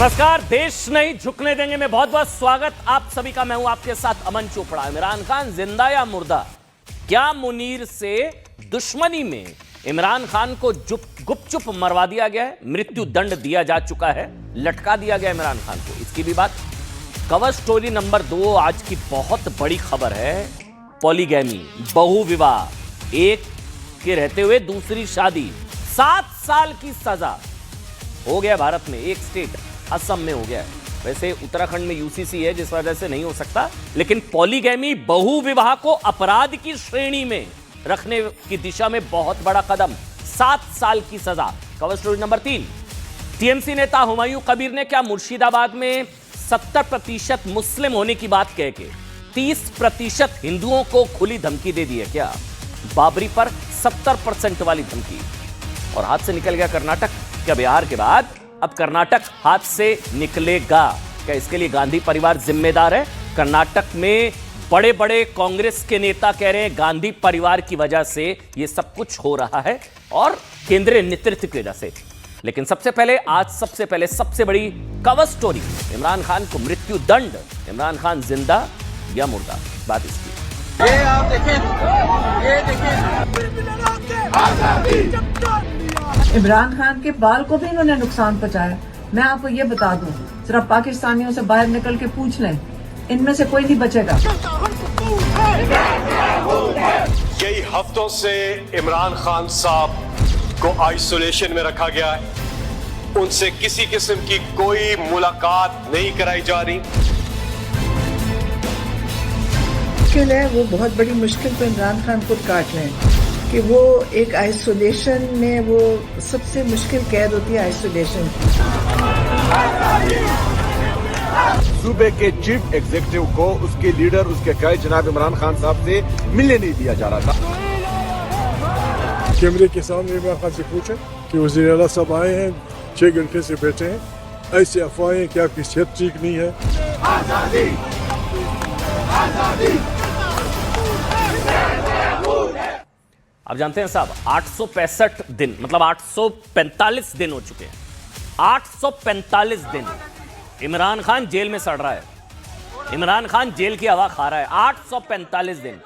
नमस्कार, देश नहीं झुकने देंगे में बहुत बहुत स्वागत आप सभी का। मैं हूं आपके साथ अमन चोपड़ा। इमरान खान जिंदा या मुर्दा? क्या मुनीर से दुश्मनी में इमरान खान को गुपचुप मरवा दिया गया है? मृत्यु दंड दिया जा चुका है, लटका दिया गया इमरान खान को। इसकी भी बात। कवर स्टोरी नंबर 2 आज की बहुत बड़ी खबर है। पॉलीगैमी, बहुविवाह, एक के रहते हुए दूसरी शादी, 7 साल की सजा हो गया भारत में। एक स्टेट असम में हो गया है। वैसे उत्तराखंड में यूसीसी है जिस वजह से नहीं हो सकता, लेकिन पॉलीगैमी, बहुविवाह को अपराध की श्रेणी में रखने की दिशा में बहुत बड़ा कदम। 7 साल की सजा। Cover story number 3। टीएमसी नेता हुमायूं कबीर ने क्या मुर्शिदाबाद में 70% मुस्लिम होने की बात कह के 30% हिंदुओं को खुली धमकी दे दी है क्या? बाबरी पर 70% वाली धमकी। और हाथ से निकल गया कर्नाटक। क्या बिहार के बाद अब कर्नाटक हाथ से निकलेगा? क्या इसके लिए गांधी परिवार जिम्मेदार है? कर्नाटक में बड़े बड़े कांग्रेस के नेता कह रहे हैं गांधी परिवार की वजह से यह सब कुछ हो रहा है और केंद्रीय नेतृत्व की वजह से। लेकिन सबसे पहले सबसे बड़ी कवर स्टोरी, इमरान खान को मृत्यु दंड। इमरान खान जिंदा या मुर्दा? बात इसकी। ये आप देखें, ये देखें। इमरान खान के बाल को भी इन्होंने नुकसान पहुंचाया। मैं आपको ये बता दूं, जरा पाकिस्तानियों से बाहर निकल के पूछ लें, इनमें से कोई नहीं बचेगा। कई हफ्तों से इमरान खान साहब को आइसोलेशन में रखा गया है। उनसे किसी किस्म की कोई मुलाकात नहीं कराई जा रही। मुश्किल है, वो बहुत बड़ी मुश्किल तो इमरान खान खुद काट रहे हैं कि वो एक आइसोलेशन में, वो सबसे मुश्किल कैद होती है आइसोलेशन की। सूबे के चीफ एग्जीक्यूटिव को उसके लीडर, उसके कायद जनाब इमरान खान साहब से मिलने नहीं दिया जा रहा था। कैमरे के सामने इमरान खान से पूछे कि वज़ीर आला साहब आए हैं, 6 घंटे से बैठे हैं, ऐसे अफवाहें कि आपकी सेहत ठीक नहीं है। आजादी, आजादी। अब जानते हैं साहब, 865 दिन मतलब 845 दिन हो चुके हैं। 845 दिन इमरान खान जेल में सड़ रहा है। इमरान खान जेल की हवा खा रहा है। 845 दिन।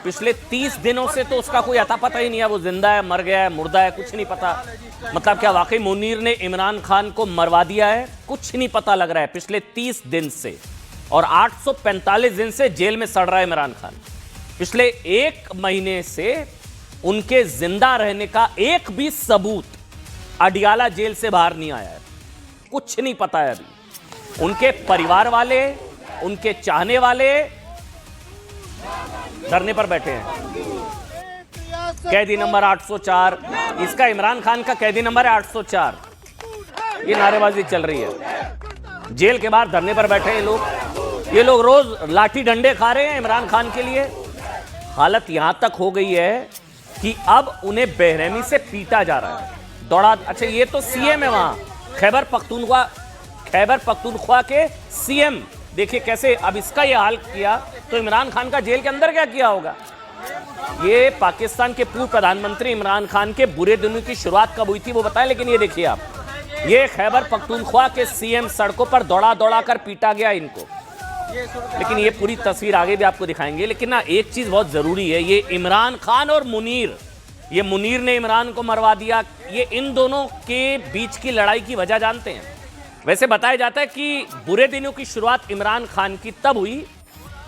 पिछले 30 दिनों से तो उसका कोई अता पता ही नहीं है, वो जिंदा है, मर गया है, मुर्दा है, कुछ नहीं पता। मतलब क्या वाकई मुनीर ने इमरान खान को मरवा दिया है? कुछ नहीं पता लग रहा है पिछले 30 दिन से। और 845 दिन से जेल में सड़ रहा है इमरान खान। पिछले 1 महीने से उनके जिंदा रहने का एक भी सबूत अडियाला जेल से बाहर नहीं आया है। कुछ नहीं पता है अभी। उनके परिवार वाले, उनके चाहने वाले धरने पर बैठे हैं। कैदी नंबर 804, इसका इमरान खान का कैदी नंबर है 804। ये नारेबाजी चल रही है। जेल के बाहर धरने पर बैठे हैं लोग। ये लोग रोज लाठी डंडे खा रहे हैं इमरान खान के लिए। हालत यहां तक हो गई है कि अब उन्हें बेरहमी से पीटा जा रहा है, दौड़ा। अच्छा, ये तो सीएम है वहां, खैबर पख्तूनख्वा के सीएम। देखिए कैसे अब इसका ये हाल किया, तो इमरान खान का जेल के अंदर क्या किया होगा? ये पाकिस्तान के पूर्व प्रधानमंत्री इमरान खान के बुरे दिनों की शुरुआत कब हुई थी वो बताएं। लेकिन ये देखिए आप, ये खैबर पख्तूनख्वा के सीएम सड़कों पर दौड़ा दौड़ा कर पीटा गया इनको। लेकिन ये पूरी तस्वीर आगे भी आपको दिखाएंगे। लेकिन ना एक चीज बहुत जरूरी है, ये इमरान खान और मुनीर, ये मुनीर ने इमरान को मरवा दिया, ये इन दोनों के बीच की लड़ाई की वजह जानते हैं? वैसे बताया जाता है कि बुरे दिनों की शुरुआत इमरान खान की तब हुई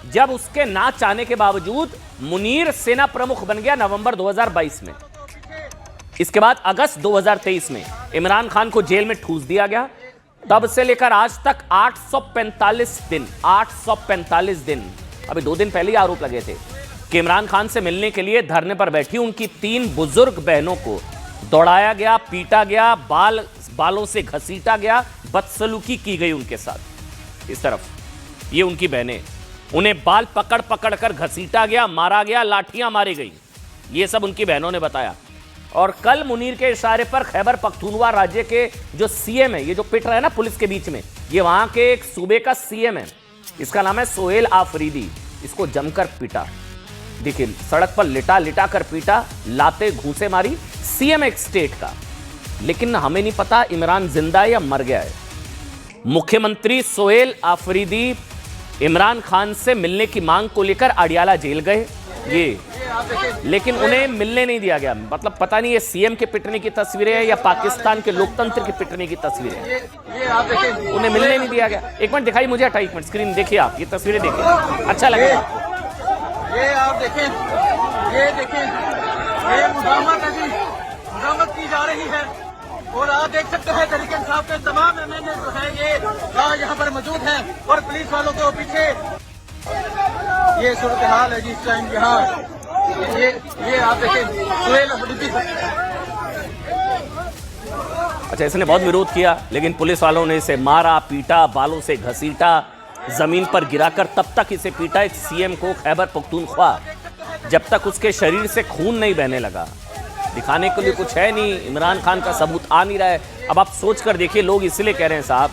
जब उसके ना चाहने के बावजूद मुनीर सेना प्रमुख बन गया नवंबर 2022 में। इसके बाद अगस्त 2023 में इमरान खान को जेल में ठूस दिया गया। तब से लेकर आज तक 845 दिन, 845 दिन। अभी 2 दिन पहले ही आरोप लगे थे कि इमरान खान से मिलने के लिए धरने पर बैठी उनकी 3 बुजुर्ग बहनों को दौड़ाया गया, पीटा गया, बालों से घसीटा गया, बदसलूकी की गई उनके साथ। इस तरफ ये उनकी बहनें, उन्हें बाल पकड़ पकड़ कर घसीटा गया, मारा गया, लाठियां मारी गई। ये सब उनकी बहनों ने बताया। और कल मुनीर के इशारे पर खैबर पख्तूनख्वा राज्य के जो सीएम है, ये जो पिट रहा है ना पुलिस के बीच में, ये वहां के एक सूबे का सीएम है, इसका नाम है सोहेल आफरीदी। इसको जमकर पीटा। देखिए सड़क पर लिटा लिटा कर पीटा, लाते घूंसे मारी। सीएम एक स्टेट का, लेकिन हमें नहीं पता इमरान जिंदा है या मर गया है। मुख्यमंत्री सोहेल आफरीदी इमरान खान से मिलने की मांग को लेकर अडियाला जेल गए ये, लेकिन उन्हें मिलने नहीं दिया गया। मतलब पता नहीं ये सीएम के पिटने की तस्वीरें हैं या पाकिस्तान के लोकतंत्र की पिटने की तस्वीरें हैं, उन्हें मिलने नहीं दिया गया। एक मिनट दिखाई मुझे, 1 मिनट स्क्रीन देखिए, आप ये तस्वीरें देखिए, अच्छा लगेगा आपको। ये आप देखें, ये देखें, ये मुदामत की जा रही है और आप देख सकते हैं तरीके इंसाफ के तमाम एमएनए जो है ये यहाँ पर मौजूद हैं और पुलिस वालों के पीछे ये सूरत हाल है जिस टाइम यहाँ ये आप देखें सोहेल आफरीदी। अच्छा, इसने बहुत विरोध किया लेकिन पुलिस वालों ने इसे मारा, पीटा, बालों से घसीटा, जमीन पर गिराकर तब तक इसे पीटा इस सीएम को खैबर पख्तूनख्वा, जब तक उसके शरीर से खून नहीं बहने लगा। दिखाने के लिए कुछ है नहीं, इमरान खान का सबूत आ नहीं रहा है। अब आप सोच कर देखिए, लोग इसलिए कह रहे हैं साहब,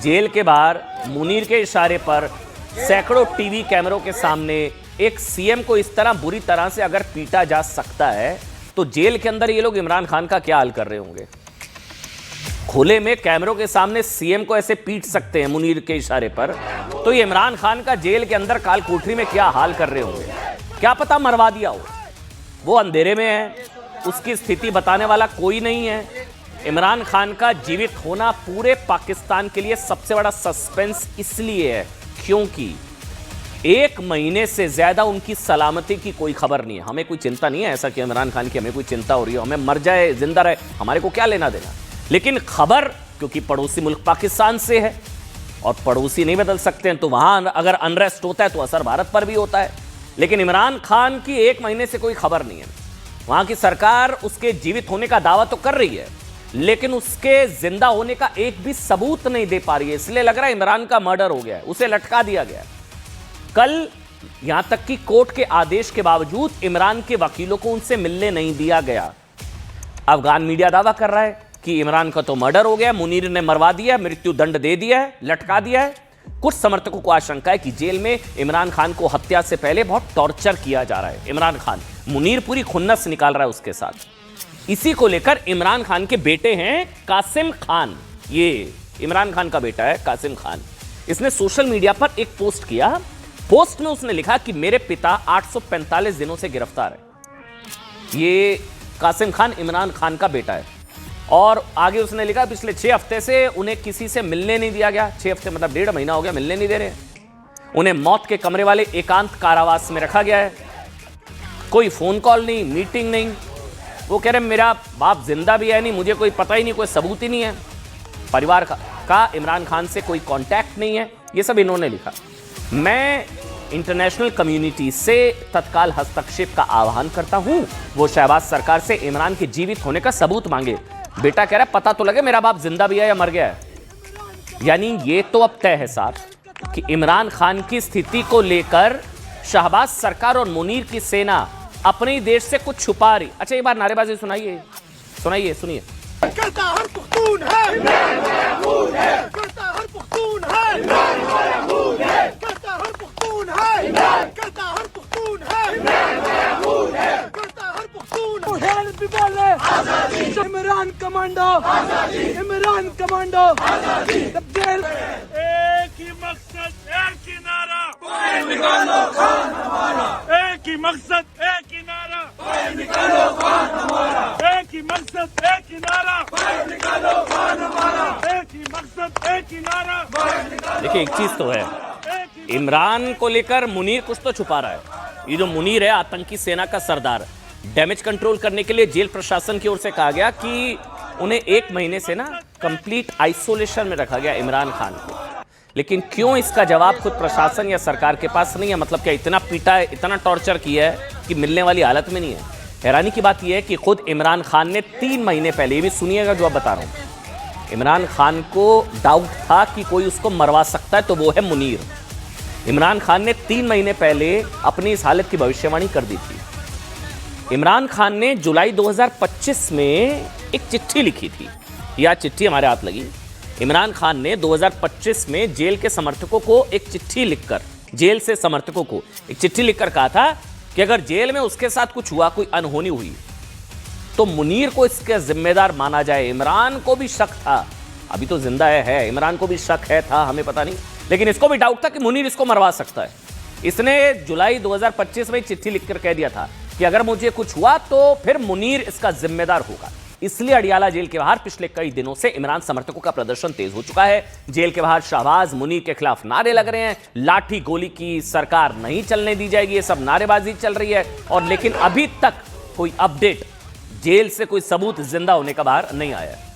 जेल के बाहर मुनीर के इशारे पर सैकड़ों टीवी कैमरों के सामने एक सीएम को इस तरह बुरी तरह से अगर पीटा जा सकता है तो जेल के अंदर ये लोग इमरान खान का क्या हाल कर रहे होंगे। खुले में कैमरों के सामने सीएम को ऐसे पीट सकते हैं मुनीर के इशारे पर, तो ये इमरान खान का जेल के अंदर काल कोठरी में क्या हाल कर रहे होंगे। क्या पता मरवा दिया हो, वो अंधेरे में है, उसकी स्थिति बताने वाला कोई नहीं है। इमरान खान का जीवित होना पूरे पाकिस्तान के लिए सबसे बड़ा सस्पेंस इसलिए है क्योंकि 1 महीने से ज्यादा उनकी सलामती की कोई खबर नहीं है। हमें कोई चिंता नहीं है ऐसा कि इमरान खान की हमें कोई चिंता हो रही हो, हमें मर जाए जिंदा रहे हमारे को क्या लेना देना, लेकिन खबर क्योंकि पड़ोसी मुल्क पाकिस्तान से है और पड़ोसी नहीं बदल सकते हैं, तो वहां अगर अनरेस्ट होता है तो असर भारत पर भी होता है। लेकिन इमरान खान की 1 महीने से कोई खबर नहीं है। वहां की सरकार उसके जीवित होने का दावा तो कर रही है लेकिन उसके जिंदा होने का एक भी सबूत नहीं दे पा रही है, इसलिए लग रहा है इमरान का मर्डर हो गया है, उसे लटका दिया गया है। कल यहां तक कि कोर्ट के आदेश के बावजूद इमरान के वकीलों को उनसे मिलने नहीं दिया गया। अफगान मीडिया दावा कर रहा है कि इमरान का तो मर्डर हो गया, मुनीर ने मरवा दिया, मृत्यु दंड दे दिया है, लटका दिया है। कुछ समर्थकों को आशंका है कि जेल में इमरान खान को हत्या से पहले बहुत टॉर्चर किया जा रहा है। इमरान खान, मुनीर पूरी खुन्नस निकाल रहा है उसके साथ। इसी को लेकर इमरान खान के बेटे हैं कासिम खान, ये इमरान खान का बेटा है कासिम खान, इसने सोशल मीडिया पर एक पोस्ट किया। पोस्ट में उसने लिखा कि मेरे पिता 845 दिनों से गिरफ्तार है। ये कासिम खान इमरान खान का बेटा है और आगे उसने लिखा पिछले 6 हफ्ते से उन्हें किसी से मिलने नहीं दिया गया। 6 हफ्ते मतलब 1.5 महीना हो गया, मिलने नहीं दे रहे हैं। उन्हें मौत के कमरे वाले एकांत कारावास में रखा गया है, कोई फोन कॉल नहीं, मीटिंग नहीं। वो कह रहे मेरा बाप जिंदा भी है नहीं, मुझे कोई पता ही नहीं, कोई सबूत ही नहीं है, परिवार का इमरान खान से कोई कांटेक्ट नहीं है, ये सब इन्होंने लिखा। मैं इंटरनेशनल कम्युनिटी से तत्काल हस्तक्षेप का आह्वान करता हूं, वो शहबाज सरकार से इमरान के जीवित होने का सबूत मांगे। बेटा कह रहा है पता तो लगे मेरा बाप जिंदा भी है या मर गया है। यानी ये तो अब तय है साहब कि इमरान खान की स्थिति को लेकर शहबाज सरकार और मुनीर की सेना अपने ही देश से कुछ छुपा रही। अच्छा एक बार नारेबाजी सुनाइए, सुनिए। करता हर पुख्तून है, करता हर पुख्तून है, करता हर पुख्तून है, करता हर पुख्तून है, करता हर पुख्तून है। भी बोल रहे आजादी, इमरान कमांडो आजादी, इमरान कमांडो आजादी। एक ही मकसद, एक ही नारा, निकालो खान हमारा, एक ही मकसद, एक ही नारा, निकालो खान हमारा, एक ही मकसद, एक ही नारा, निकालो खान हमारा, एक ही मकसद, एक ही नारा। देखिए एक चीज तो है, इमरान को लेकर मुनीर कुछ तो छुपा रहा है। ये जो मुनीर है आतंकी सेना का सरदार, डैमेज कंट्रोल करने के लिए जेल प्रशासन की ओर से कहा गया कि उन्हें 1 महीने से ना कंप्लीट आइसोलेशन में रखा गया इमरान खान को। लेकिन क्यों, इसका जवाब खुद प्रशासन या सरकार के पास नहीं है। मतलब क्या इतना पीटा है, इतना टॉर्चर किया है कि मिलने वाली हालत में नहीं है। हैरानी की बात यह है कि खुद इमरान खान ने 3 महीने पहले, ये भी सुनिएगा जो अब बता रहा हूं, इमरान खान को डाउट था कि कोई उसको मरवा सकता है तो वो है मुनीर। इमरान खान ने 3 महीने पहले अपनी इस हालत की भविष्यवाणी कर दी थी। इमरान खान ने जुलाई 2025 में एक चिट्ठी लिखी थी, यह चिट्ठी हमारे हाथ लगी। इमरान खान ने 2025 में जेल के समर्थकों को एक चिट्ठी लिखकर, जेल से समर्थकों को एक चिट्ठी लिखकर कहा था कि अगर जेल में उसके साथ कुछ हुआ, कोई अनहोनी हुई, तो मुनीर को इसके जिम्मेदार माना जाए। इमरान को भी शक था अभी तो जिंदा है, इमरान को भी शक है, था, हमें पता नहीं, लेकिन इसको भी डाउट था कि मुनीर इसको मरवा सकता है। इसने जुलाई 2025 में चिट्ठी लिखकर कह दिया था कि अगर मुझे कुछ हुआ तो फिर मुनीर इसका जिम्मेदार होगा। इसलिए अडियाला जेल के बाहर पिछले कई दिनों से इमरान समर्थकों का प्रदर्शन तेज हो चुका है। जेल के बाहर शाहबाज मुनीर के खिलाफ नारे लग रहे हैं, लाठी गोली की सरकार नहीं चलने दी जाएगी, ये सब नारेबाजी चल रही है। और लेकिन अभी तक कोई अपडेट, जेल से कोई सबूत जिंदा होने का बाहर नहीं आया है।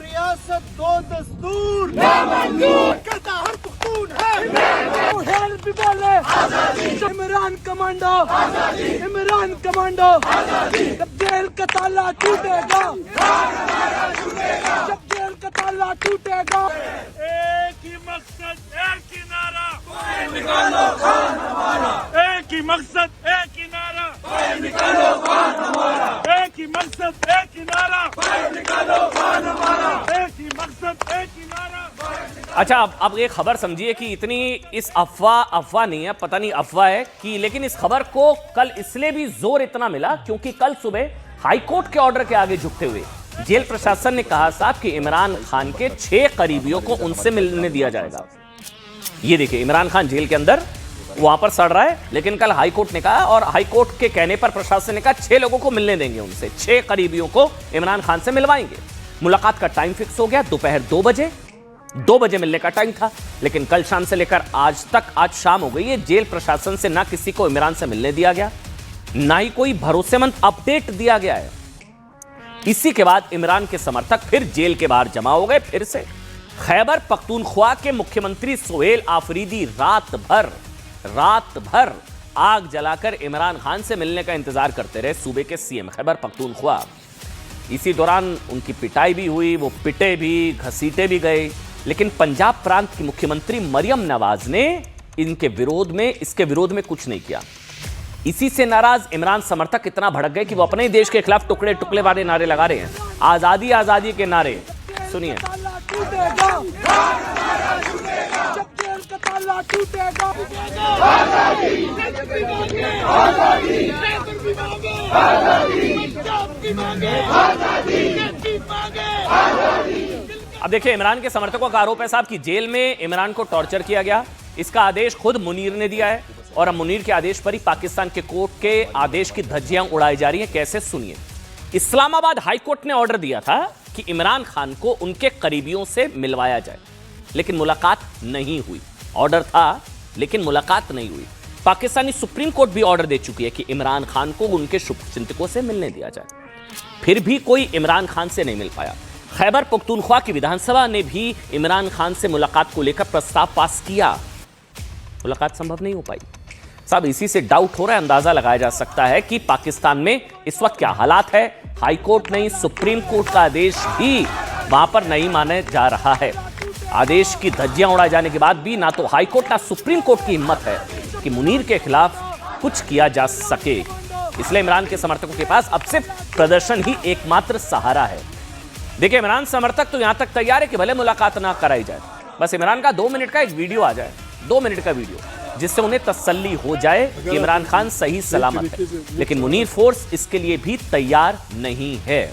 रियासत दो दस्तूर करता हर पुख्तून है। इमरान कमांडो, इमरान कमांडो, जब जेल का ताला टूटेगा, जब जेल का ताला टूटेगा, एक ही मकसद एक ही नारा, निकालो खान हमारा, एक ही मकसद एक ही नारा, निकालो खान हमारा, एक ही मकसद एक ही नारा, निकालो खान हमारा, एक ही मकसद एक ही नारा। अच्छा, अब एक खबर समझिए कि इतनी इस अफवाह नहीं है, पता नहीं अफवाह है कि, लेकिन इस खबर को कल इसलिए भी जोर इतना मिला क्योंकि कल सुबह हाईकोर्ट के ऑर्डर के आगे झुकते हुए जेल प्रशासन ने कहा साहब कि इमरान खान के 6 करीबियों को उनसे मिलने दिया जाएगा। ये देखिए, इमरान खान जेल के अंदर वहां पर सड़ रहा है, लेकिन कल हाईकोर्ट ने कहा, और हाईकोर्ट के कहने पर प्रशासन ने कहा 6 लोगों को मिलने देंगे, उनसे 6 करीबियों को इमरान खान से मिलवाएंगे। मुलाकात का टाइम फिक्स हो गया, दोपहर 2 बजे मिलने का टाइम था, लेकिन कल शाम से लेकर आज तक, आज शाम हो गई है, जेल प्रशासन से ना किसी को इमरान से मिलने दिया गया, ना ही कोई भरोसेमंद अपडेट दिया गया है। इसी के बाद इमरान के समर्थक फिर जेल के बाहर जमा हो गए फिर से। खैबर पख्तूनख्वा के मुख्यमंत्री सोहेल आफरीदी रात भर आग जलाकर इमरान खान से मिलने का इंतजार करते रहे, सूबे के सीएम खैबर पख्तूनख्वा। इसी दौरान उनकी पिटाई भी हुई, वो पिटे भी, घसीटे भी गए, लेकिन पंजाब प्रांत की मुख्यमंत्री मरियम नवाज ने इसके विरोध में कुछ नहीं किया। इसी से नाराज इमरान समर्थक इतना भड़क गए कि वो अपने ही देश के खिलाफ टुकड़े टुकड़े वाले नारे लगा रहे हैं, आजादी आजादी के नारे। सुनिए, अब देखिए, इमरान के समर्थकों का आरोप है साहब कि जेल में इमरान को टॉर्चर किया गया। इसका आदेश खुद मुनीर ने दिया है और अब मुनीर के आदेश पर ही पाकिस्तान के कोर्ट के आदेश की धज्जियां उड़ाई जा रही हैं। कैसे, सुनिए। इस्लामाबाद हाईकोर्ट ने ऑर्डर दिया था कि इमरान खान को उनके करीबियों से मिलवाया जाए, लेकिन मुलाकात नहीं हुई। ऑर्डर था लेकिन मुलाकात नहीं हुई। पाकिस्तानी सुप्रीम कोर्ट भी ऑर्डर दे चुकी है कि इमरान खान को उनके शुभचिंतकों से मिलने दिया जाए, फिर भी कोई इमरान खान से नहीं मिल पाया। खैबर पख्तूनख्वा की विधानसभा ने भी इमरान खान से मुलाकात को लेकर प्रस्ताव पास किया, मुलाकात संभव नहीं हो पाई। साहब, इसी से डाउट हो रहा है, अंदाजा लगाया जा सकता है कि पाकिस्तान में इस वक्त क्या हालात है। हाईकोर्ट नहीं, सुप्रीम कोर्ट का आदेश भी वहां पर नहीं माने जा रहा है। आदेश की धज्जियां उड़ाए जाने के बाद भी ना तो हाईकोर्ट ना सुप्रीम कोर्ट की हिम्मत है कि मुनीर के खिलाफ कुछ किया जा सके। इसलिए इमरान के समर्थकों के पास अब सिर्फ प्रदर्शन ही एकमात्र सहारा है। देखिए, इमरान समर्थक तो यहां तक तैयार है कि भले मुलाकात ना कराई जाए, बस इमरान का 2 मिनट का एक वीडियो आ जाए, 2 मिनट का वीडियो, जिससे उन्हें तसल्ली हो जाए कि इमरान खान सही सलामत है। लेकिन मुनीर फोर्स इसके लिए भी तैयार नहीं है।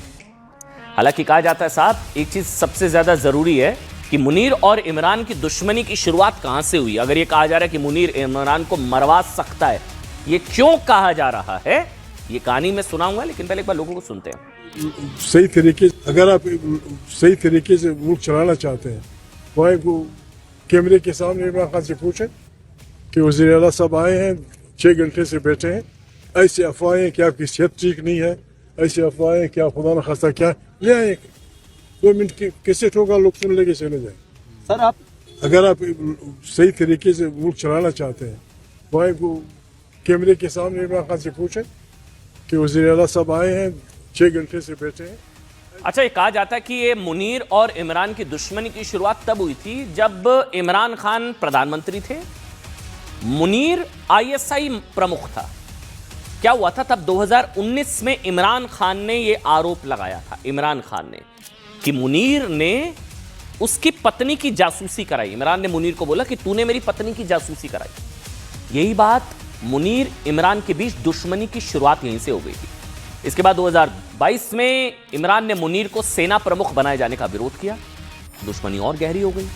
हालांकि कहा जाता है साहब, एक चीज सबसे ज्यादा जरूरी है कि मुनीर और इमरान की दुश्मनी की शुरुआत कहां से हुई। अगर ये कहा जा रहा है कि मुनीर इमरान को मरवा सकता है, ये क्यों कहा जा रहा है, ये कहानी मैं सुनाऊंगा, लेकिन पहले एक बार लोगों को सुनते हैं। सही तरीके, अगर आप सही तरीके से मुल्क चलाना चाहते हैं, वहाँ कैमरे के सामने इमरान खान से पूछें कि वज़ीर आला साहब आए हैं, 6 घंटे से बैठे हैं, ऐसी अफवाहें कि आपकी सेहत ठीक नहीं है, ऐसी अफवाहें कि आप खुदा न खास्ता क्या ले आए, 2 मिनट की कैसे होगा, लोग सुन लेके चले जाए। सर, आप अगर आप सही तरीके से मुल्क चलाना चाहते हैं, वहाँ कैमरे के सामने इमरान खान से पूछें कि वज़ीर आला साहब आए हैं, 6 घंटे से बैठे हैं। अच्छा, ये कहा जाता है कि ये मुनीर और इमरान की दुश्मनी की शुरुआत तब हुई थी जब इमरान खान प्रधानमंत्री थे, मुनीर आईएसआई प्रमुख था। क्या हुआ था तब 2019 में इमरान खान ने ये आरोप लगाया था, इमरान खान ने, कि मुनीर ने उसकी पत्नी की जासूसी कराई। इमरान ने मुनीर को बोला कि तूने मेरी पत्नी की जासूसी कराई। यही बात मुनीर इमरान के बीच दुश्मनी की शुरुआत यहीं से हो गई थी। इसके बाद 2022 में इमरान ने मुनीर को सेना प्रमुख बनाए जाने का विरोध किया, दुश्मनी और गहरी हो गई,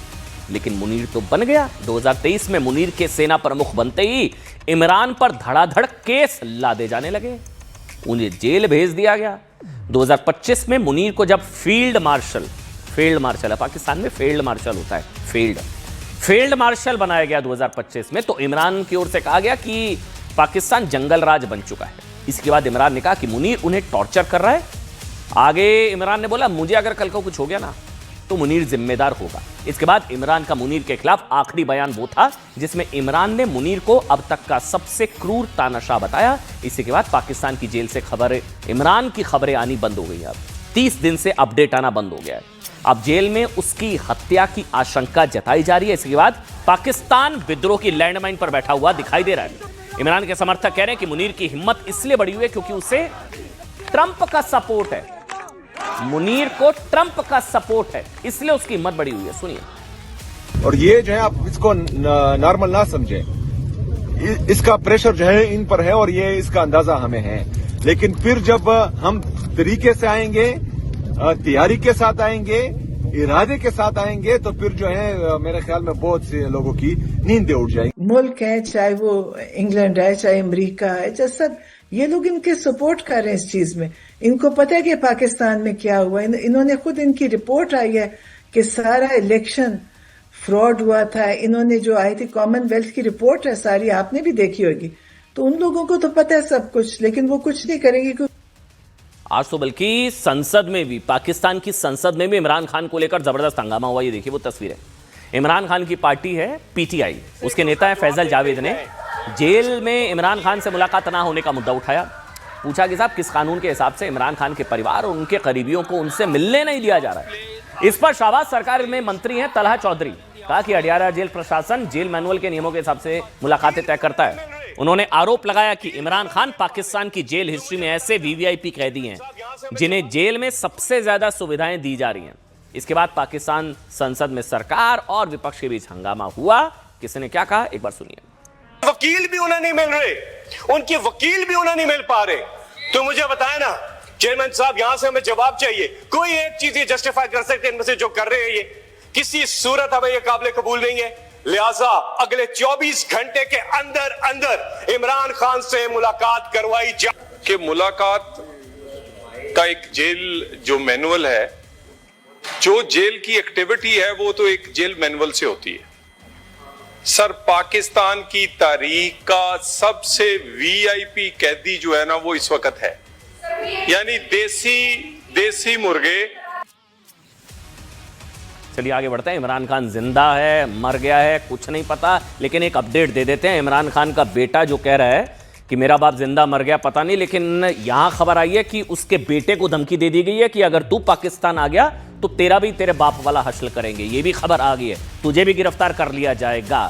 लेकिन मुनीर तो बन गया। 2023 में मुनीर के सेना प्रमुख बनते ही इमरान पर धड़ाधड़ केस लादे जाने लगे, उन्हें जेल भेज दिया गया। 2025 में मुनीर को जब फील्ड मार्शल है, पाकिस्तान में फील्ड मार्शल होता है, फील्ड मार्शल बनाया गया 2025 में, तो इमरान की ओर से कहा गया कि पाकिस्तान जंगल राज बन चुका है। इसके बाद इमरान ने कहा कि मुनीर उन्हें टॉर्चर कर रहा है। आगे इमरान ने बोला मुझे अगर कल को कुछ हो गया ना तो मुनीर जिम्मेदार होगा। इसके बाद इमरान का मुनीर के खिलाफ आखिरी बयान वो था जिसमें इमरान ने मुनीर को अब तक का सबसे क्रूर तानाशाह बताया। इसी के बाद पाकिस्तान की जेल से इमरान की खबरें आनी बंद हो गई। अब 30 दिन से अपडेट आना बंद हो गया है। अब जेल में उसकी हत्या की आशंका जताई जा रही है। इसके बाद पाकिस्तान विद्रोह की लैंडमाइन पर बैठा हुआ दिखाई दे रहा है। इमरान के समर्थक कह रहे हैं कि मुनीर की हिम्मत इसलिए बढ़ी हुई है क्योंकि उसे ट्रंप का सपोर्ट है, मुनीर को ट्रंप का सपोर्ट है, इसलिए उसकी हिम्मत बढ़ी हुई है। सुनिए। और ये जो है आप इसको नॉर्मल ना समझें, इसका प्रेशर जो है इन पर है और ये इसका अंदाजा हमें है। लेकिन फिर जब हम तरीके से आएंगे, तैयारी के साथ आएंगे, इरादे के साथ आएंगे, तो फिर जो है मेरे ख्याल में बहुत से लोगों की नींदें उड़ जाएंगी। मुल्क है, चाहे वो इंग्लैंड है, चाहे अमेरिका है, जैसा ये लोग इनके सपोर्ट कर रहे हैं इस चीज में। इनको पता है कि पाकिस्तान में क्या हुआ। इन्होंने खुद, इनकी रिपोर्ट आई है कि सारा इलेक्शन फ्रॉड हुआ था। इन्होंने जो आई थी कॉमनवेल्थ की रिपोर्ट है सारी, आपने भी देखी होगी। तो उन लोगों को तो पता है सब कुछ, लेकिन वो कुछ नहीं करेंगे। आज तो बल्कि संसद में भी, पाकिस्तान की संसद में भी इमरान खान को लेकर जबरदस्त हंगामा हुआ। ये देखिए वो तस्वीर है। इमरान खान की पार्टी है पीटीआई, उसके नेता है फैजल जावेद ने जेल में इमरान खान से मुलाकात ना होने का मुद्दा उठाया। पूछा कि साहब किस कानून के हिसाब से इमरान खान के परिवार और उनके करीबियों को उनसे मिलने नहीं दिया जा रहा है। इस पर शाहबाज सरकार में मंत्री हैं तलहा चौधरी, कहा कि अडियाला जेल प्रशासन जेल मैनुअल के नियमों के हिसाब से मुलाकातें तय करता है। उन्होंने आरोप लगाया कि इमरान खान पाकिस्तान की जेल हिस्ट्री में ऐसे वीवीआईपी कैदी हैं जिन्हें जेल में सबसे ज्यादा सुविधाएं दी जा रही हैं। इसके बाद पाकिस्तान संसद में सरकार और विपक्ष के बीच हंगामा हुआ। किसने क्या कहा, एक बार सुनिए। वकील भी उन्हें नहीं मिल रहे, उनके वकील भी उन्हें नहीं मिल पा रहे। तो मुझे बताया ना चेयरमैन साहब, यहां से हमें जवाब चाहिए। कोई एक चीज ये जस्टिफाई कर सकते हैं इनमें से जो कर रहे हैं, ये किसी सूरत हमें ये काबिल कबूल नहीं है। लिहाजा अगले 24 घंटे के अंदर अंदर इमरान खान से मुलाकात करवाई जाए। कि मुलाकात का एक जेल जो मैनुअल है, जो जेल की एक्टिविटी है वो तो एक जेल मैनुअल से होती है। सर, पाकिस्तान की तारीख का सबसे वीआईपी कैदी जो है ना वो इस वक्त है, यानी देसी मुर्गे। चलिए आगे बढ़ते हैं। इमरान खान जिंदा है, मर गया है, कुछ नहीं पता, लेकिन एक अपडेट दे देते हैं। इमरान खान का बेटा जो कह रहा है कि मेरा बाप जिंदा मर गया पता नहीं, लेकिन यहां खबर आई है कि उसके बेटे को धमकी दे दी गई है कि अगर तू पाकिस्तान आ गया तो तेरा भी तेरे बाप वाला हश्र करेंगे। ये भी खबर आ गई है, तुझे भी गिरफ्तार कर लिया जाएगा।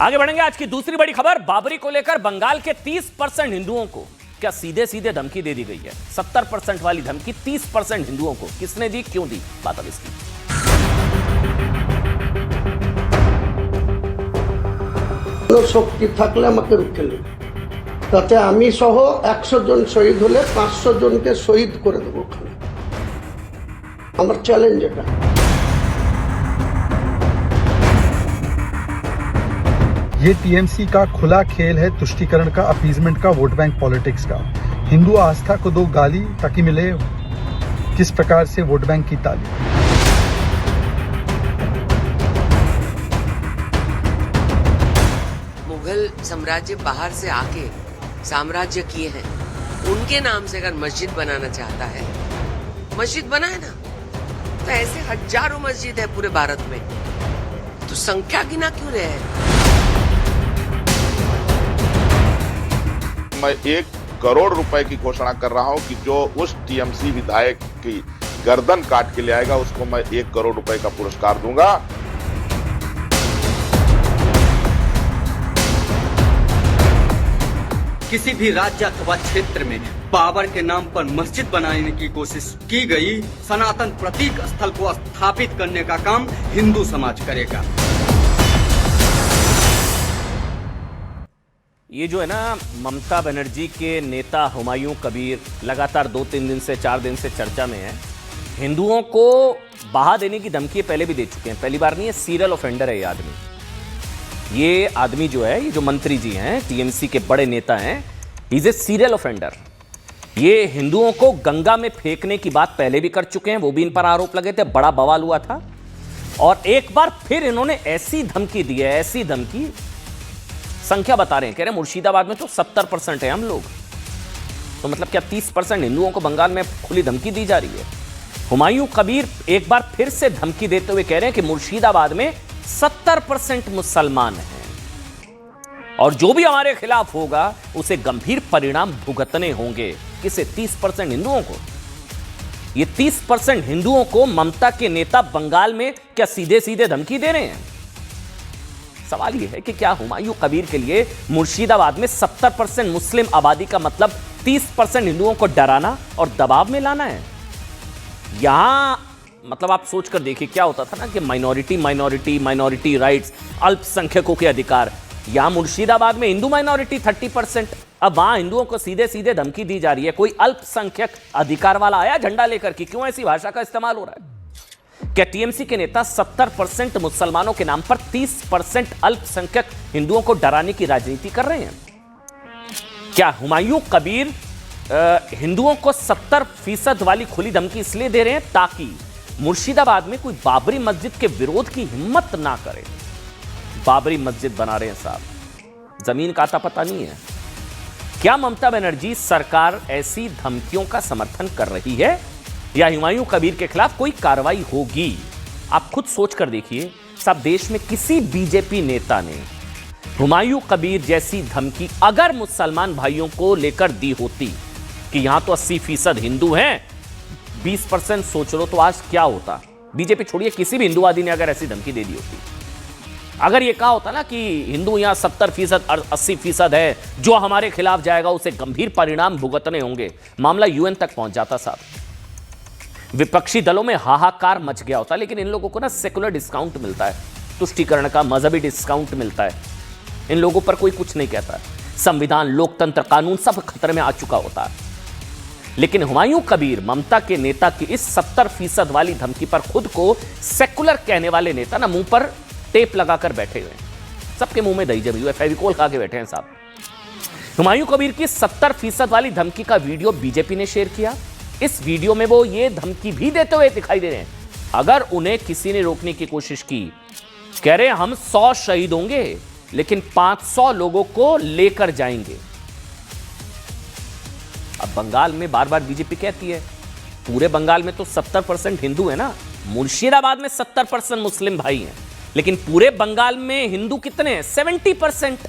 आगे बढ़ेंगे। आज की दूसरी बड़ी खबर, बाबरी को लेकर बंगाल के 30% हिंदुओं को क्या सीधे सीधे धमकी दे दी गई है। 70% वाली धमकी 30% हिंदुओं को किसने दी, क्यों दी, बात अब इसकी। শক্তি থাকলে আমাকে রুখে নেবে, তাতে আমি সহ 100 জন শহীদ হলে 500 জনকে শহীদ করে দেবো ওখানে। আমার চ্যালেঞ্জ এটা। ये टीएमसी का खुला खेल है, तुष्टीकरण का, अपीजमेंट का, वोट बैंक पॉलिटिक्स का। हिंदू आस्था को दो गाली ताकि मिले किस प्रकार से वोट बैंक की ताली। मुगल साम्राज्य बाहर से आके साम्राज्य किए हैं, उनके नाम से अगर मस्जिद बनाना चाहता है, मस्जिद बनाए ना। तो ऐसे हजारों मस्जिद है पूरे भारत में, तो संख्या गिना क्यों रहे हैं। मैं 1 करोड़ रुपए की घोषणा कर रहा हूं कि जो उस टीएमसी विधायक की गर्दन काट के ले आएगा उसको मैं 1 करोड़ रुपए का पुरस्कार दूंगा। किसी भी राज्य अथवा क्षेत्र में बाबर के नाम पर मस्जिद बनाने की कोशिश की गई, सनातन प्रतीक स्थल को स्थापित करने का काम हिंदू समाज करेगा। ये जो है ना ममता बनर्जी के नेता हुमायूं कबीर लगातार 2-3 दिन से 4 दिन से चर्चा में है। हिंदुओं को बहा देने की धमकी पहले भी दे चुके हैं, पहली बार नहीं है, सीरियल ऑफेंडर है ये आदमी। ये आदमी जो है, ये जो मंत्री जी हैं, टीएमसी के बड़े नेता हैं, इज ए सीरियल ऑफेंडर। ये हिंदुओं को गंगा में फेंकने की बात पहले भी कर चुके हैं, वो भी इन पर आरोप लगे थे, बड़ा बवाल हुआ था। और एक बार फिर इन्होंने ऐसी धमकी दी है, ऐसी धमकी, संख्या बता रहे हैं, कह रहे हैं मुर्शिदाबाद में तो 70% है हम लोग, तो मतलब क्या 30% हिंदुओं को बंगाल में खुली धमकी दी जा रही है। हुमायूं कबीर एक बार फिर से धमकी देते हुए कह रहे हैं कि मुर्शिदाबाद में 70% मुसलमान हैं और जो भी हमारे खिलाफ होगा उसे गंभीर परिणाम भुगतने होंगे। किसे? 30% हिंदुओं को। ये 30% हिंदुओं को ममता के नेता बंगाल में क्या सीधे सीधे धमकी दे रहे हैं? सवाल यह है कि क्या हुमायूं कबीर के लिए मुर्शिदाबाद में 70% मुस्लिम आबादी का मतलब 30% हिंदुओं को डराना और दबाव में लाना है? यहां मतलब आप सोचकर देखिए, क्या होता था ना कि माइनॉरिटी राइट्स, अल्पसंख्यकों के अधिकार। यहां मुर्शिदाबाद में हिंदू माइनॉरिटी 30%, अब वहां हिंदुओं को सीधे सीधे धमकी दी जा रही है। कोई अल्पसंख्यक अधिकार वाला आया झंडा लेकर कि क्यों ऐसी भाषा का इस्तेमाल हो रहा है? क्या टीएमसी के नेता 70% मुसलमानों के नाम पर 30% अल्पसंख्यक हिंदुओं को डराने की राजनीति कर रहे हैं? क्या हुमायूं कबीर हिंदुओं को 70% वाली खुली धमकी इसलिए दे रहे हैं ताकि मुर्शिदाबाद में कोई बाबरी मस्जिद के विरोध की हिम्मत ना करे? बाबरी मस्जिद बना रहे हैं साहब, जमीन का आता पता नहीं है। क्या ममता बनर्जी सरकार ऐसी धमकियों का समर्थन कर रही है या हुमायूं कबीर के खिलाफ कोई कार्रवाई होगी? आप खुद सोच कर देखिए, सब देश में किसी बीजेपी नेता ने हुमायूं कबीर जैसी धमकी अगर मुसलमान भाइयों को लेकर दी होती कि यहां तो 80% हिंदू हैं, 20% सोच लो, तो आज क्या होता? बीजेपी छोड़िए, किसी भी हिंदुवादी ने अगर ऐसी धमकी दे दी होती, अगर ये कहा होता ना कि हिंदू यहां 70% 80% है, जो हमारे खिलाफ जाएगा उसे गंभीर परिणाम भुगतने होंगे, मामला यूएन तक पहुंच जाता साहब। विपक्षी दलों में हाहाकार मच गया होता। लेकिन इन लोगों को ना सेकुलर डिस्काउंट मिलता है, तुष्टीकरण का मजहबी डिस्काउंट मिलता है, इन लोगों पर कोई कुछ नहीं कहता। संविधान, लोकतंत्र, कानून सब खतरे में आ चुका होता है। लेकिन हुमायूं कबीर ममता के नेता की इस 70% वाली धमकी पर खुद को सेकुलर कहने वाले नेता ना मुंह पर टेप लगाकर बैठे हुए हैं, सबके मुंह में दही जमी हुई, फेविकोल खा के बैठे हैं साहब। हुमायूं कबीर की 70% वाली धमकी का वीडियो बीजेपी ने शेयर किया। इस वीडियो में वो ये धमकी भी देते हुए दिखाई दे रहे हैं, अगर उन्हें किसी ने रोकने की कोशिश की, कह रहे हैं हम 100 शहीद होंगे लेकिन 500 लोगों को लेकर जाएंगे। अब बंगाल में बार बार बीजेपी कहती है पूरे बंगाल में तो 70% हिंदू है ना, मुर्शिदाबाद में 70% मुस्लिम भाई हैं, लेकिन पूरे बंगाल में हिंदू कितने हैं? 70%।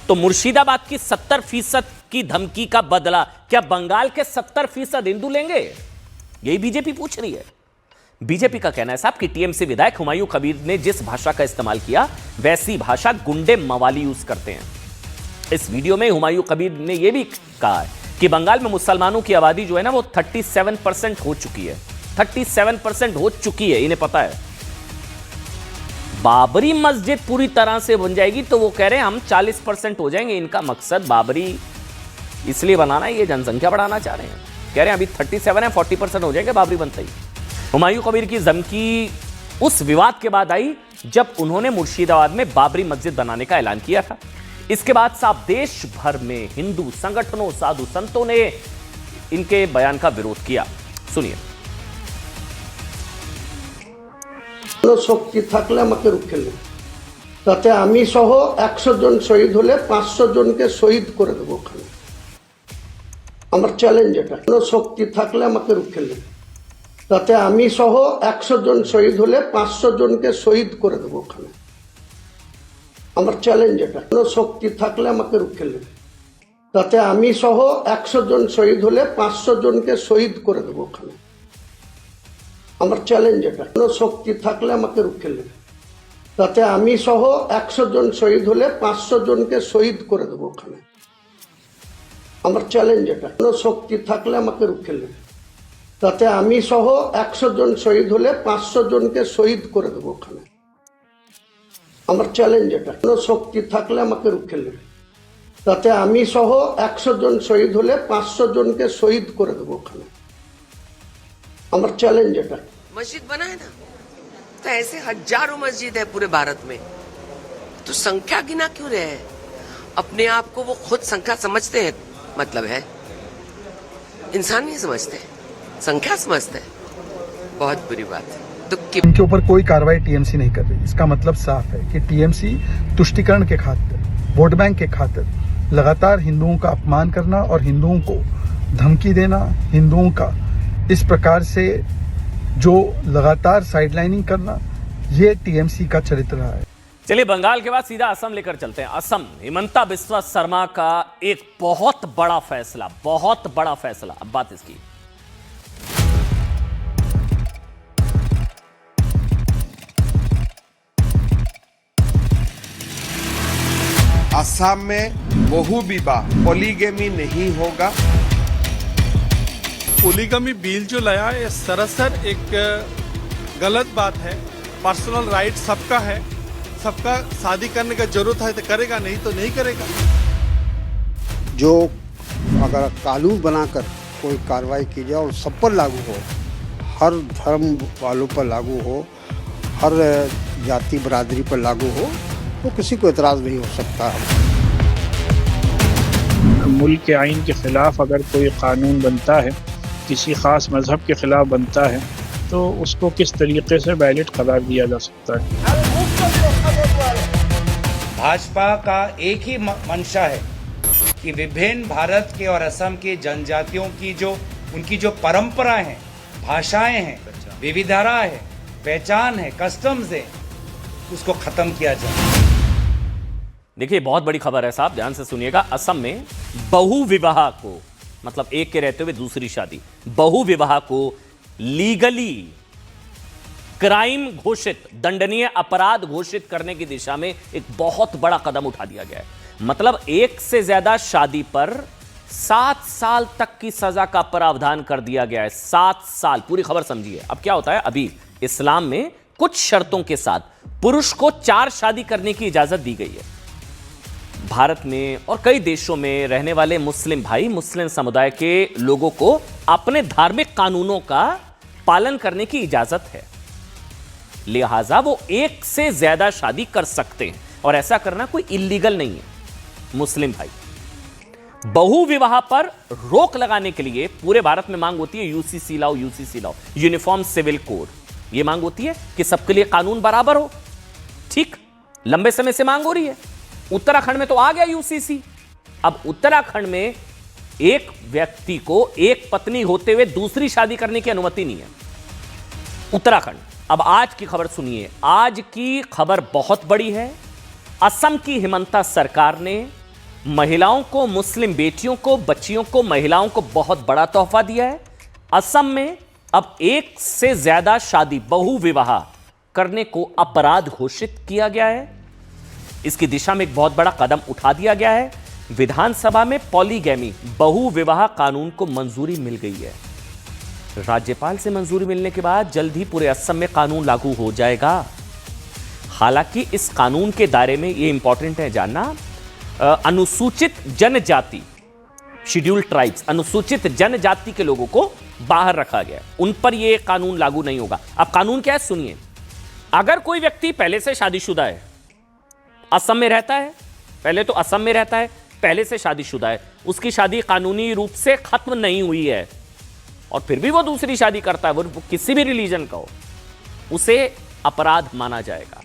तो मुर्शिदाबाद की 70% की धमकी का बदला क्या बंगाल के 70% हिंदू लेंगे? यही बीजेपी पूछ रही है। बीजेपी का कहना है साहब कि टीएमसी विधायक हुमायूं कबीर ने जिस भाषा का इस्तेमाल किया वैसी भाषा गुंडे मवाली यूज करते हैं। इस वीडियो में हुमायूं कबीर ने यह भी कहा है कि बंगाल में मुसलमानों की आबादी जो है ना वो 37% हो चुकी है, 37% हो चुकी है, इन्हें पता है। बाबरी मस्जिद पूरी तरह से बन जाएगी तो वो कह रहे हैं हम 40% हो जाएंगे। इनका मकसद बाबरी इसलिए बनाना है, ये जनसंख्या बढ़ाना चाह रहे हैं। कह रहे हैं अभी 37 है, 40% हो जाएंगे बाबरी बनते ही। हुमायूं कबीर की धमकी उस विवाद के बाद आई जब उन्होंने मुर्शिदाबाद में बाबरी मस्जिद बनाने का ऐलान किया था। इसके बाद साफ देश भर में हिंदू संगठनों, साधु संतों ने इनके बयान का विरोध किया। सुनिए। শক্তি থাকলে আমাকে রুখে নেবে, তাতে আমি সহ 100 জন শহীদ হলে 500 জনকে শহীদ করে দেবো ওখানে। আমার চ্যালেঞ্জ এটা, শক্তি থাকলে আমাকে রুখে নেবে, তাতে আমি সহ 100 জন শহীদ হলে 500 জনকে শহীদ করে দেবো ওখানে। আমার চ্যালেঞ্জ এটা, শক্তি থাকলে আমাকে রুখে নেবে, তাতে আমি সহ 100 জন শহীদ হলে 500 জনকে শহীদ করে দেবো ওখানে। আমার চ্যালেঞ্জ এটা, শক্তি থাকলে আমাকে রুখে নেবে, তাতে আমি সহ 100 জন শহীদ হলে 500 জনকে শহীদ করে দেবো ওখানে। আমার চ্যালেঞ্জ এটা, শক্তি থাকলে আমাকে রুখে নেবে, তাতে আমি সহ 100 জন শহীদ হলে 500 জনকে শহীদ করে দেবো ওখানে। আমার চ্যালেঞ্জ এটা, শক্তি থাকলে আমাকে রুখে নেবে, তাতে আমি সহ 100 জন শহীদ হলে 500 জনকে শহীদ করে দেবো ওখানে। আমার চ্যালেঞ্জ এটা। मस्जिद बनाए ना, तो ऐसे हजारों मस्जिद है पूरे भारत में, तो संख्या गिना क्यों रहे हैं? अपने आप को वो खुद संख्या समझते हैं, मतलब है इंसान नहीं समझते, संख्या समझते हैं। बहुत बुरी बात है। इनके ऊपर कोई कार्रवाई टीएमसी नहीं कर रही। इसका मतलब साफ है कि टीएमसी तुष्टीकरण के खातिर, वोट बैंक के खातिर लगातार हिंदुओं का अपमान करना और हिंदुओं को धमकी देना, हिंदुओं का इस प्रकार से जो लगातार साइडलाइनिंग करना, ये टीएमसी का चरित्र रहा है। चलिए बंगाल के बाद सीधा असम लेकर चलते हैं। असम, हिमंता बिस्वा शर्मा का एक बहुत बड़ा फैसला, बहुत बड़ा फैसला। अब बात इसकी। असम में बहु विवाह पॉलीगेमी नहीं होगा। पोलीगमी बिल जो लाया ये सरासर एक गलत बात है। पर्सनल राइट सबका है, सबका शादी करने का जरूरत है तो करेगा, नहीं तो नहीं करेगा। जो अगर कानून बनाकर कोई कार्रवाई की जाए और सब पर लागू हो, हर धर्म वालों पर लागू हो, हर जाति बरादरी पर लागू हो, तो किसी को एतराज़ नहीं हो सकता। मुल्क के आइन के खिलाफ अगर कोई कानून बनता है, किसी ख़ास मज़हब के ख़िलाफ़ बनता है, तो उसको किस तरीके से वैलिड करार दिया जा सकता है। भाजपा का एक ही मंशा है कि विभिन्न भारत के और असम के जनजातियों की जो उनकी जो परंपराएं हैं, भाषाएं हैं, विविधता है, पहचान है, कस्टम्स है, उसको खत्म किया जाए। देखिए बहुत बड़ी खबर है साहब, ध्यान से सुनिएगा। असम में बहु विवाह को, मतलब एक के रहते हुए दूसरी शादी, बहु विवाह को लीगली क्राइम घोषित, दंडनीय अपराध घोषित करने की दिशा में एक बहुत बड़ा कदम उठा दिया गया है। मतलब एक से ज्यादा शादी पर 7 साल तक की सजा का प्रावधान कर दिया गया है। 7 साल, पूरी खबर समझिए। अब क्या होता है, अभी इस्लाम में कुछ शर्तों के साथ पुरुष को 4 शादी करने की इजाजत दी गई है। भारत में और कई देशों में रहने वाले मुस्लिम भाई, मुस्लिम समुदाय के लोगों को अपने धार्मिक कानूनों का पालन करने की इजाजत है, लिहाजा वो एक से ज्यादा शादी कर सकते हैं और ऐसा करना कोई इल्लीगल नहीं है। मुस्लिम भाई, बहु विवाह पर रोक लगाने के लिए पूरे भारत में मांग होती है यूसीसी लाओ, यूसीसी लाओ, यूनिफॉर्म सिविल कोड। यह मांग होती है कि सबके लिए कानून बराबर हो। ठीक, लंबे समय से मांग हो रही है। उत्तराखंड में तो आ गया यूसीसी। अब उत्तराखंड में एक व्यक्ति को एक पत्नी होते हुए दूसरी शादी करने की अनुमति नहीं है। उत्तराखंड। अब आज की खबर सुनिए, आज की खबर बहुत बड़ी है। असम की हिमंता सरकार ने महिलाओं को, मुस्लिम बेटियों को, बच्चियों को, महिलाओं को बहुत बड़ा तोहफा दिया है। असम में अब एक से ज्यादा शादी, बहु विवाह करने को अपराध घोषित किया गया है। इसकी दिशा में एक बहुत बड़ा कदम उठा दिया गया है। विधानसभा में पॉलीगैमी, बहु विवाह कानून को मंजूरी मिल गई है। राज्यपाल से मंजूरी मिलने के बाद जल्द ही पूरे असम में कानून लागू हो जाएगा। हालांकि इस कानून के दायरे में यह इंपॉर्टेंट है जानना, अनुसूचित जनजाति, शेड्यूल्ड ट्राइब्स, अनुसूचित जनजाति के लोगों को बाहर रखा गया है। उन पर यह कानून लागू नहीं होगा। अब कानून क्या है सुनिए। अगर कोई व्यक्ति पहले से शादीशुदा है, असम में रहता है, पहले तो असम में रहता है, पहले से शादीशुदा है, उसकी शादी कानूनी रूप से खत्म नहीं हुई है और फिर भी वो दूसरी शादी करता है, वो किसी भी रिलीजन का हो, उसे अपराध माना जाएगा।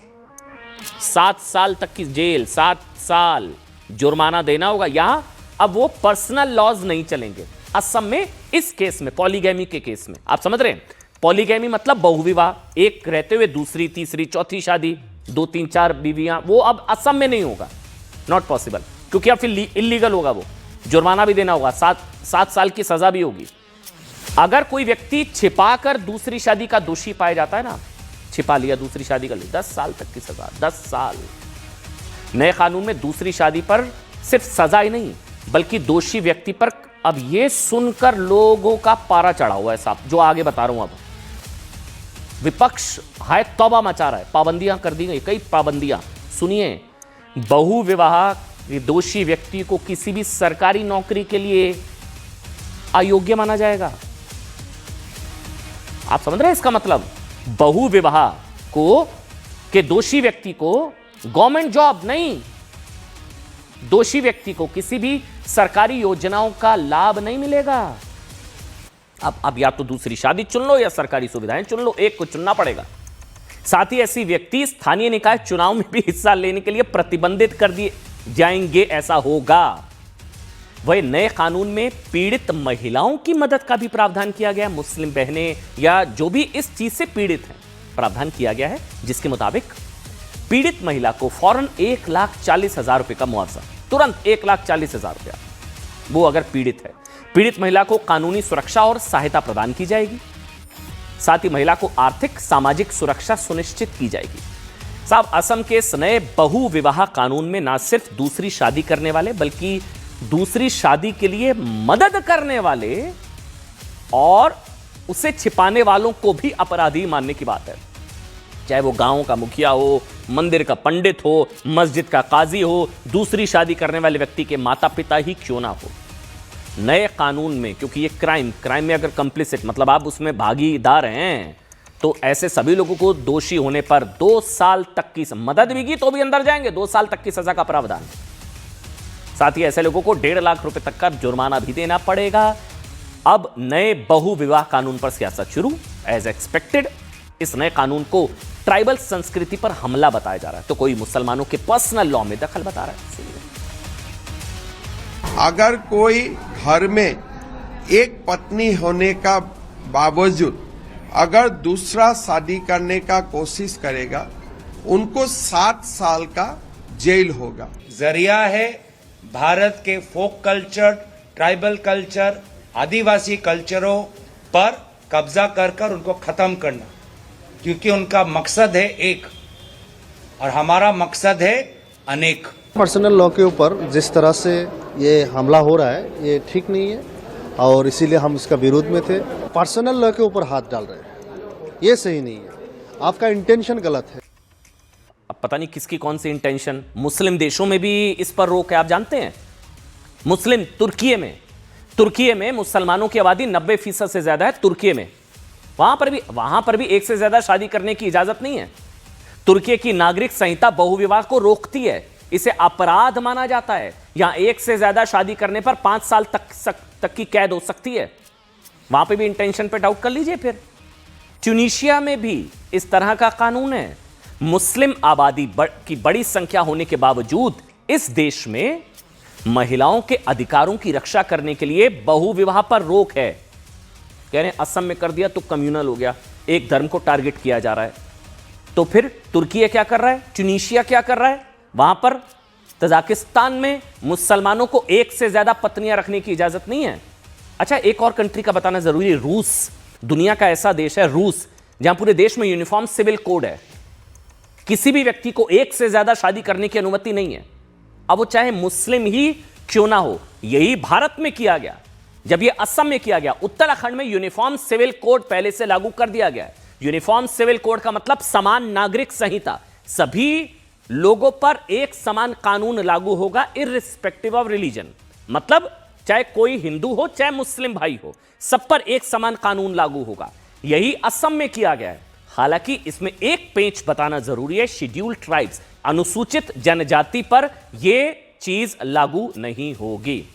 7 साल तक की जेल, 7 साल जुर्माना देना होगा। यहां अब वो पर्सनल लॉज नहीं चलेंगे असम में। इस केस में, पॉलीगैमी के केस में, आप समझ रहे हैं, पॉलीगैमी मतलब बहुविवाह, एक रहते हुए दूसरी, तीसरी, चौथी शादी, 2, 3, 4 बीवियां, वो अब असम में नहीं होगा, नॉट पॉसिबल, क्योंकि अब फिर इलीगल होगा, वो जुर्माना भी देना होगा, 7 साल की सजा भी होगी। अगर कोई व्यक्ति छिपाकर दूसरी शादी का दोषी पाया जाता है ना, छिपा लिया, दूसरी शादी कर ली, 10 साल तक की सजा, 10 साल। नए कानून में दूसरी शादी पर सिर्फ सजा ही नहीं, बल्कि दोषी व्यक्ति पर, अब यह सुनकर लोगों का पारा चढ़ा हुआ है साहब, जो आगे बता रहा हूं। अब विपक्ष तौबा मचा रहा है, पाबंदियां कर दी गई, कई पाबंदियां। सुनिए, बहु विवाह ये दोषी व्यक्ति को किसी भी सरकारी नौकरी के लिए अयोग्य माना जाएगा। आप समझ रहे हैं इसका मतलब? बहु विवाह को के दोषी व्यक्ति को गवर्नमेंट जॉब नहीं, दोषी व्यक्ति को किसी भी सरकारी योजनाओं का लाभ नहीं मिलेगा। अब या तो दूसरी शादी चुन लो या सरकारी सुविधाएं चुन लो, एक को चुनना पड़ेगा। साथ ही ऐसी व्यक्ति स्थानीय निकाय चुनाव में भी हिस्सा लेने के लिए प्रतिबंधित कर दिए जाएंगे, ऐसा होगा। वह नए कानून में पीड़ित महिलाओं की मदद का भी प्रावधान किया गया। मुस्लिम बहनें या जो भी इस चीज से पीड़ित हैं, प्रावधान किया गया है जिसके मुताबिक पीड़ित महिला को फौरन 1,40,000 रुपए का मुआवजा, तुरंत 1,40,000 रुपया, वो अगर पीड़ित है। पीड़ित महिला को कानूनी सुरक्षा और सहायता प्रदान की जाएगी। साथ ही महिला को आर्थिक सामाजिक सुरक्षा सुनिश्चित की जाएगी। साहब, असम के इस नए बहु विवाह कानून में ना सिर्फ दूसरी शादी करने वाले बल्कि दूसरी शादी के लिए मदद करने वाले और उसे छिपाने वालों को भी अपराधी मानने की बात है। चाहे वो गांव का मुखिया हो, मंदिर का पंडित हो, मस्जिद का काजी हो, दूसरी शादी करने वाले व्यक्ति के माता पिता ही क्यों ना हो। नए कानून में, क्योंकि ये क्राइम में अगर कंप्लिसिट मतलब आप उसमें भागीदार हैं, तो ऐसे सभी लोगों को दोषी होने पर 2 साल तक की मदद भी की तो भी अंदर जाएंगे, 2 साल तक की सजा का प्रावधान। साथ ही ऐसे लोगों को 1.5 लाख रुपए तक का जुर्माना भी देना पड़ेगा। अब नए बहु विवाह कानून पर सियासत शुरू, एज एक्सपेक्टेड। इस नए कानून को ट्राइबल संस्कृति पर हमला बताया जा रहा है, तो कोई मुसलमानों के पर्सनल लॉ में दखल बता रहा है। अगर कोई घर में एक पत्नी होने का बावजूद अगर दूसरा शादी करने का कोशिश करेगा, उनको 7 साल का जेल होगा। जरिया है भारत के फोक कल्चर, ट्राइबल कल्चर, आदिवासी कल्चरों पर कब्जा कर उनको खत्म करना, क्योंकि उनका मकसद है एक और हमारा मकसद है अनेक। पर्सनल लॉ के ऊपर जिस तरह से ये हमला हो रहा है, ये ठीक नहीं है और इसीलिए हम इसका विरोध में थे। पर्सनल लॉ के ऊपर हाथ डाल रहे हैं, ये सही नहीं है, आपका इंटेंशन गलत है। अब पता नहीं किसकी कौन सी इंटेंशन। मुस्लिम देशों में भी इस पर रोक है, आप जानते हैं। मुस्लिम तुर्की में मुसलमानों की आबादी 90% से ज्यादा है। तुर्की में वहां पर भी एक से ज्यादा शादी करने की इजाजत नहीं है। तुर्की की नागरिक संहिता बहुविवाह को रोकती है, इसे अपराध माना जाता है। यहां एक से ज्यादा शादी करने पर 5 साल तक की कैद हो सकती है। वहां पे भी इंटेंशन पे डाउट कर लीजिए। फिर ट्यूनीशिया में भी इस तरह का कानून है। मुस्लिम आबादी की बड़ी संख्या होने के बावजूद इस देश में महिलाओं के अधिकारों की रक्षा करने के लिए बहुविवाह पर रोक है। कह रहे हैं असम में कर दिया तो कम्युनल हो गया, एक धर्म को टारगेट किया जा रहा है। तो फिर तुर्की क्या कर रहा है, ट्यूनीशिया क्या कर रहा है? वहां पर तजाकिस्तान में मुसलमानों को एक से ज्यादा पत्नियां रखने की इजाजत नहीं है। अच्छा, एक और कंट्री का बताना जरूरी है। रूस, दुनिया का ऐसा देश है रूस, जहां पूरे देश में यूनिफॉर्म सिविल कोड है। किसी भी व्यक्ति को एक से ज्यादा शादी करने की अनुमति नहीं है, अब वो चाहे मुस्लिम ही क्यों ना हो। यही भारत में किया गया, जब ये असम में किया गया। उत्तराखंड में यूनिफॉर्म सिविल कोड पहले से लागू कर दिया गया है। यूनिफॉर्म सिविल कोड का मतलब समान नागरिक संहिता, सभी लोगों पर एक समान कानून लागू होगा इररिस्पेक्टिव ऑफ रिलीजन। मतलब चाहे कोई हिंदू हो चाहे मुस्लिम भाई हो, सब पर एक समान कानून लागू होगा। यही असम में किया गया है। हालांकि इसमें एक पेंच बताना जरूरी है, शेड्यूल्ड ट्राइब्स, अनुसूचित जनजाति पर यह चीज लागू नहीं होगी।